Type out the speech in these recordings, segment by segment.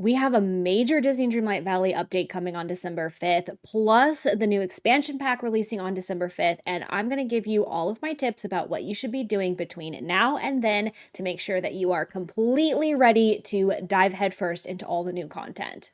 We have a major Disney Dreamlight Valley update coming on December 5th, plus the new expansion pack releasing on December 5th, and I'm going to give you all of my tips about what you should be doing between now and then to make sure that you are completely ready to dive headfirst into all the new content.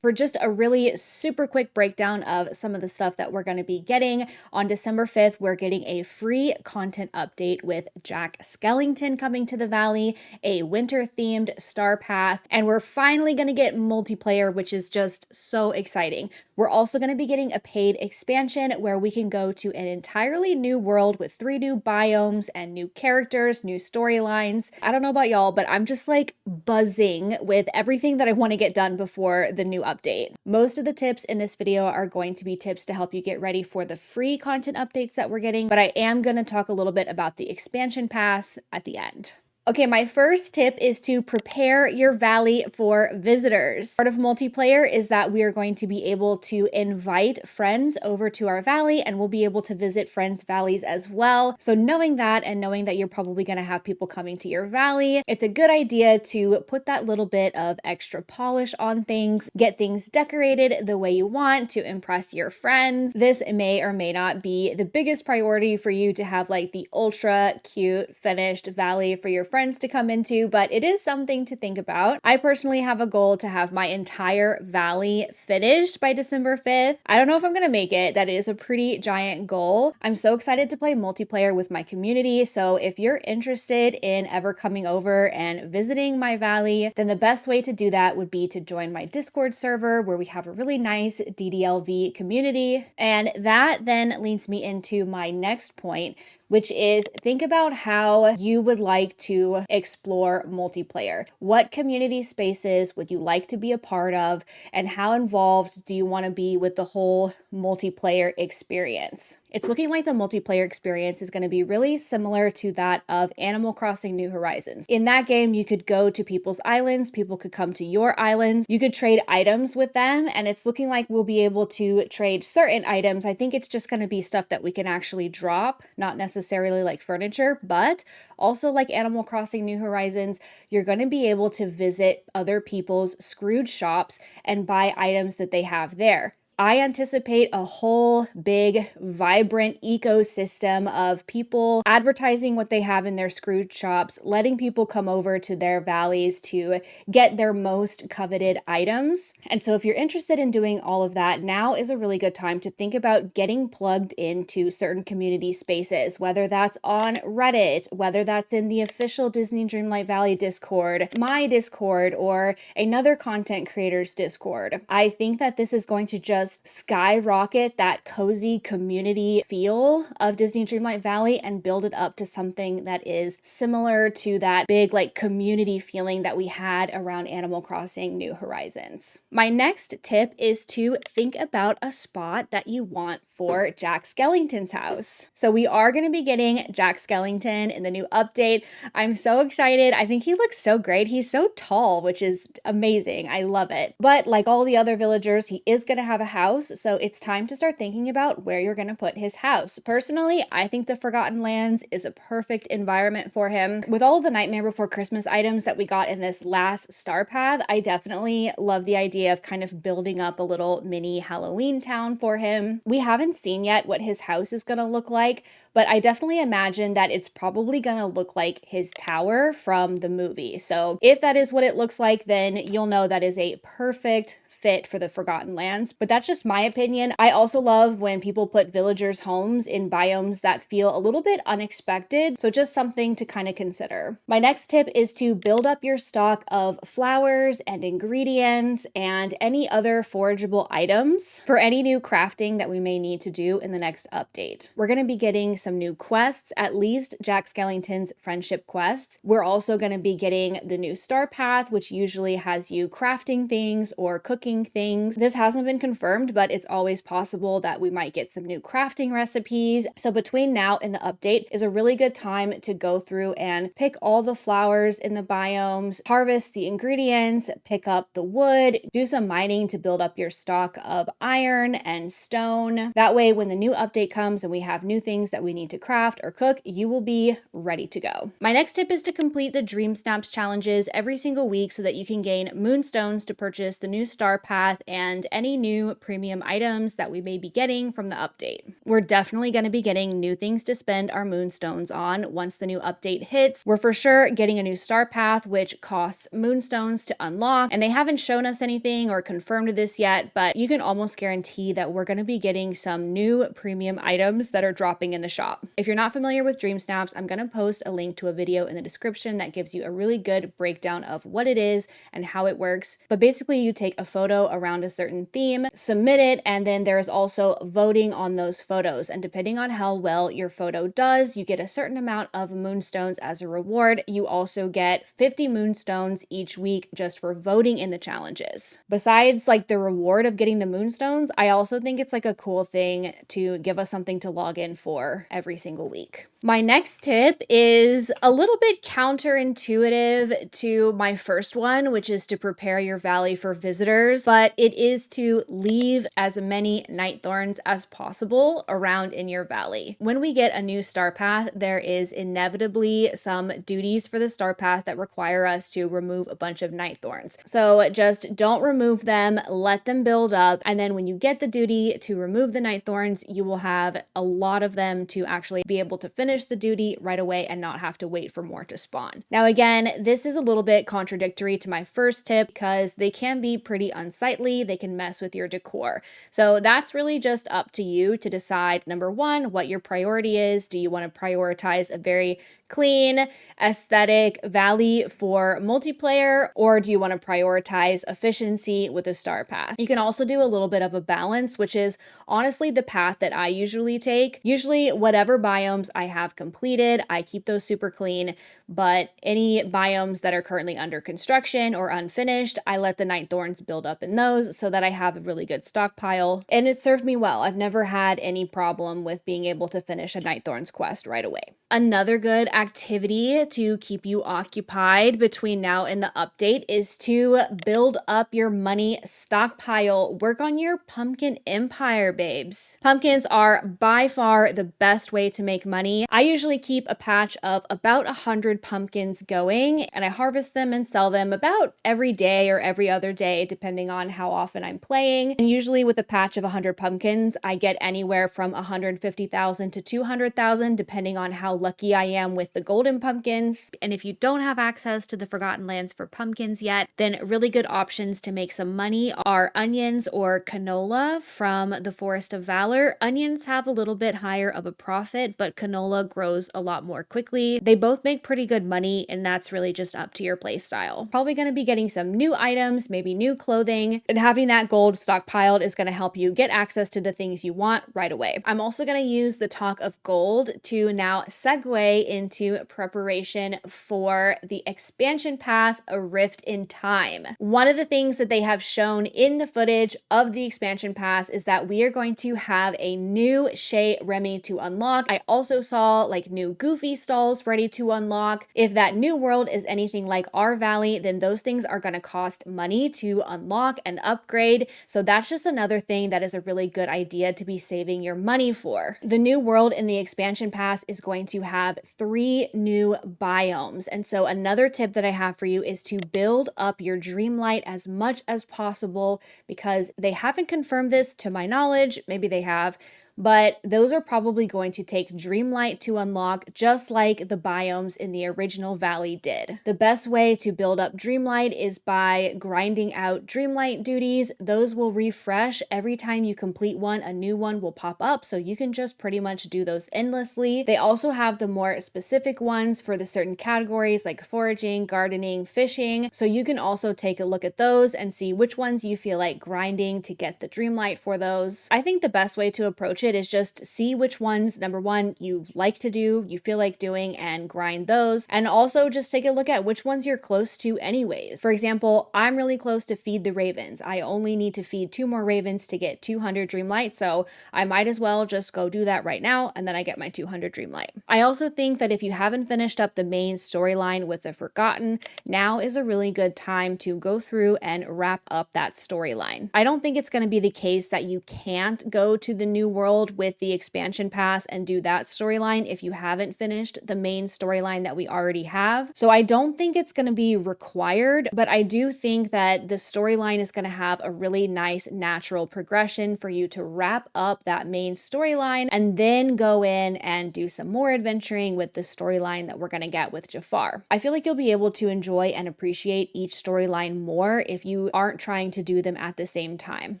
For just a really super quick breakdown of some of the stuff that we're going to be getting, on December 5th, we're getting a free content update with Jack Skellington coming to the Valley, a winter-themed star path, and we're finally going to get multiplayer, which is just so exciting. We're also going to be getting a paid expansion where we can go to an entirely new world with 3 new biomes and new characters, new storylines. I don't know about y'all, but I'm just like buzzing with everything that I want to get done before the new update. Most of the tips in this video are going to be tips to help you get ready for the free content updates that we're getting, but I am going to talk a little bit about the expansion pass at the end. Okay, my first tip is to prepare your valley for visitors. Part of multiplayer is that we are going to be able to invite friends over to our valley, and we'll be able to visit friends' valleys as well. So knowing that and knowing that you're probably going to have people coming to your valley, it's a good idea to put that little bit of extra polish on things, get things decorated the way you want to impress your friends. This may or may not be the biggest priority for you to have like the ultra cute finished valley for your friends to come into, but it is something to think about. I personally have a goal to have my entire valley finished by December 5th. I don't know if I'm gonna make it. That is a pretty giant goal. I'm so excited to play multiplayer with my community, so if you're interested in ever coming over and visiting my valley, then the best way to do that would be to join my Discord server where we have a really nice DDLV community. And that then leads me into my next point, which is think about how you would like to explore multiplayer. What community spaces would you like to be a part of, and how involved do you want to be with the whole multiplayer experience? It's looking like the multiplayer experience is going to be really similar to that of Animal Crossing New Horizons. In that game, you could go to people's islands, people could come to your islands, you could trade items with them, and it's looking like we'll be able to trade certain items. I think it's just going to be stuff that we can actually drop, not necessarily like furniture, but also like Animal Crossing New Horizons, you're going to be able to visit other people's Scrooge shops and buy items that they have there. I anticipate a whole big, vibrant ecosystem of people advertising what they have in their Scrooge shops, letting people come over to their valleys to get their most coveted items. And so if you're interested in doing all of that, now is a really good time to think about getting plugged into certain community spaces, whether that's on Reddit, whether that's in the official Disney Dreamlight Valley Discord, my Discord, or another content creator's Discord. I think that this is going to just skyrocket that cozy community feel of Disney Dreamlight Valley and build it up to something that is similar to that big like community feeling that we had around Animal Crossing New Horizons. My next tip is to think about a spot that you want for Jack Skellington's house. So we are going to be getting Jack Skellington in the new update. I'm so excited. I think he looks so great. He's so tall, which is amazing. I love it. But like all the other villagers, he is going to have a house, so it's time to start thinking about where you're going to put his house. Personally, I think the Forgotten Lands is a perfect environment for him. With all of the Nightmare Before Christmas items that we got in this last star path, I definitely love the idea of kind of building up a little mini Halloween town for him. We haven't seen yet what his house is going to look like, but I definitely imagine that it's probably going to look like his tower from the movie. So if that is what it looks like, then you'll know that is a perfect fit for the Forgotten Lands. But that's just my opinion. I also love when people put villagers' homes in biomes that feel a little bit unexpected. So just something to kind of consider. My next tip is to build up your stock of flowers and ingredients and any other forageable items for any new crafting that we may need to do in the next update. We're going to be getting some new quests, at least Jack Skellington's friendship quests. We're also going to be getting the new star path, which usually has you crafting things or cooking things. This hasn't been confirmed, but it's always possible that we might get some new crafting recipes. So between now and the update is a really good time to go through and pick all the flowers in the biomes, harvest the ingredients, pick up the wood, do some mining to build up your stock of iron and stone. That way, when the new update comes and we have new things that we we need to craft or cook, you will be ready to go. My next tip is to complete the Dream Snaps challenges every single week so that you can gain moonstones to purchase the new star path and any new premium items that we may be getting from the update. We're definitely going to be getting new things to spend our moonstones on once the new update hits. We're for sure getting a new star path, which costs moonstones to unlock, and they haven't shown us anything or confirmed this yet, but you can almost guarantee that we're going to be getting some new premium items that are dropping in the shop. If you're not familiar with Dream Snaps, I'm going to post a link to a video in the description that gives you a really good breakdown of what it is and how it works. But basically, you take a photo around a certain theme, submit it, and then there is also voting on those photos. And depending on how well your photo does, you get a certain amount of moonstones as a reward. You also get 50 moonstones each week just for voting in the challenges. Besides like the reward of getting the moonstones, I also think it's like a cool thing to give us something to log in for every single week. My next tip is a little bit counterintuitive to my first one, which is to prepare your valley for visitors, but it is to leave as many night thorns as possible around in your valley. When we get a new star path, there is inevitably some duties for the star path that require us to remove a bunch of night thorns. So just don't remove them, let them build up, and then when you get the duty to remove the night thorns, you will have a lot of them to actually be able to finish the duty right away and not have to wait for more to spawn. Now again, this is a little bit contradictory to my first tip because they can be pretty unsightly, they can mess with your decor. So that's really just up to you to decide, number one, what your priority is. Do you want to prioritize a very clean, aesthetic valley for multiplayer, or do you want to prioritize efficiency with a star path? You can also do a little bit of a balance, which is honestly the path that I usually take. Usually whatever biomes I have completed, I keep those super clean, but any biomes that are currently under construction or unfinished, I let the night thorns build up in those so that I have a really good stockpile, and it served me well. I've never had any problem with being able to finish a night thorns quest right away. Another good activity to keep you occupied between now and the update is to build up your money stockpile. Work on your pumpkin empire, babes. Pumpkins are by far the best way to make money. I usually keep a patch of about 100 pumpkins going, and I harvest them and sell them about every day or every other day, depending on how often I'm playing. And usually with a patch of 100 pumpkins, I get anywhere from 150,000 to 200,000, depending on how lucky I am with the golden pumpkins. And if you don't have access to the Forgotten Lands for pumpkins yet, then really good options to make some money are onions or canola from the Forest of Valor. Onions have a little bit higher of a profit, but canola grows a lot more quickly. They both make pretty good money, and that's really just up to your play style. Probably going to be getting some new items, maybe new clothing, and having that gold stockpiled is going to help you get access to the things you want right away. I'm also going to use the talk of gold to now segue into preparation for the expansion pass, A Rift in Time. One of the things that they have shown in the footage of the expansion pass is that we are going to have a new Shea Remy to unlock. I also saw like new Goofy stalls ready to unlock. If that new world is anything like our valley, then those things are going to cost money to unlock and upgrade. So that's just another thing that is a really good idea to be saving your money for. The new world in the expansion pass is going to have 3 new biomes. And so another tip that I have for you is to build up your Dreamlight as much as possible, because they haven't confirmed this to my knowledge. Maybe they have, but those are probably going to take Dreamlight to unlock, just like the biomes in the original valley did. The best way to build up Dreamlight is by grinding out Dreamlight duties. Those will refresh every time you complete one. A new one will pop up, so you can just pretty much do those endlessly. They also have the more specific ones for the certain categories like foraging, gardening, fishing, so you can also take a look at those and see which ones you feel like grinding to get the Dreamlight for those. I think the best way to approach it is just see which ones, number one, you like to do, you feel like doing, and grind those. And also just take a look at which ones you're close to anyways. For example, I'm really close to feed the ravens. I only need to feed 2 more ravens to get 200 Dreamlight, so I might as well just go do that right now, and then I get my 200 Dreamlight. I also think that if you haven't finished up the main storyline with the Forgotten, now is a really good time to go through and wrap up that storyline. I don't think it's going to be the case that you can't go to the new world world with the expansion pass and do that storyline if you haven't finished the main storyline that we already have. So I don't think it's going to be required, but I do think that the storyline is going to have a really nice natural progression for you to wrap up that main storyline and then go in and do some more adventuring with the storyline that we're going to get with Jafar. I feel like you'll be able to enjoy and appreciate each storyline more if you aren't trying to do them at the same time.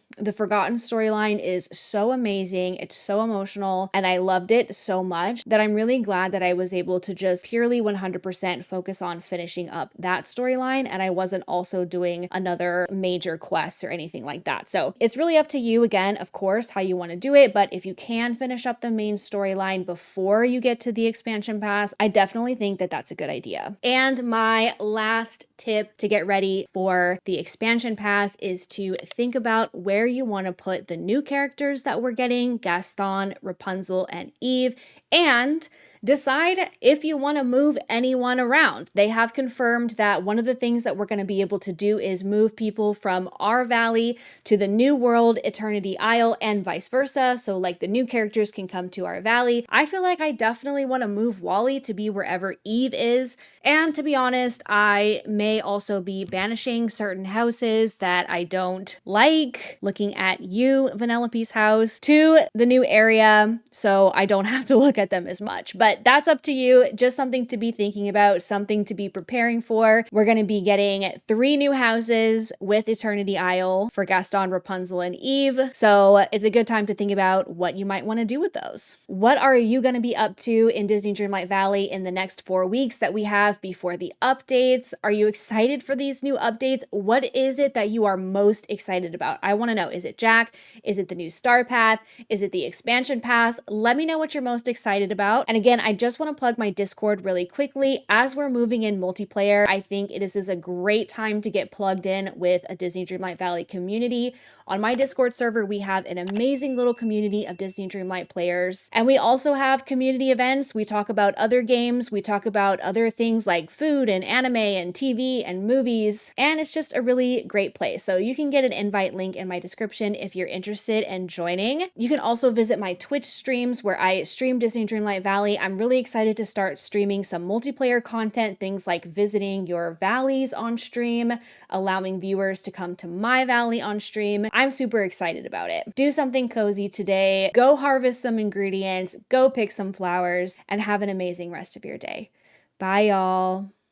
The Forgotten storyline is so amazing, it's so emotional, and I loved it so much that I'm really glad that I was able to just purely 100% focus on finishing up that storyline, and I wasn't also doing another major quest or anything like that. So it's really up to you, again, of course, how you want to do it, but if you can finish up the main storyline before you get to the expansion pass, I definitely think that that's a good idea. And my last tip to get ready for the expansion pass is to think about where you want to put the new characters that we're getting, Gaston, Rapunzel, and Eve, and decide if you want to move anyone around. They have confirmed that one of the things that we're going to be able to do is move people from our valley to the new world, Eternity Isle, and vice versa. So like the new characters can come to our valley. I feel like I definitely want to move Wally to be wherever Eve is. And to be honest, I may also be banishing certain houses that I don't like, looking at you, Vanellope's house, to the new area, so I don't have to look at them as much. But that's up to you, just something to be thinking about, something to be preparing for. We're going to be getting 3 new houses with Eternity Isle for Gaston, Rapunzel, and Eve, so it's a good time to think about what you might want to do with those. What are you going to be up to in Disney Dreamlight Valley in the next 4 weeks that we have before the updates? Are you excited for these new updates? What is it that you are most excited about? I want to know. Is it Jack? Is it the new Star Path? Is it the expansion pass? Let me know what you're most excited about. And again, I just want to plug my Discord really quickly. As we're moving in multiplayer, I think it is a great time to get plugged in with a Disney Dreamlight Valley community. On my Discord server, we have an amazing little community of Disney Dreamlight players. And we also have community events. We talk about other games. We talk about other things like food and anime and TV and movies. And it's just a really great place. So you can get an invite link in my description if you're interested in joining. You can also visit my Twitch streams where I stream Disney Dreamlight Valley. I'm really excited to start streaming some multiplayer content, things like visiting your valleys on stream, allowing viewers to come to my valley on stream. I'm super excited about it. Do something cozy today. Go harvest some ingredients, go pick some flowers, and have an amazing rest of your day. Bye, y'all.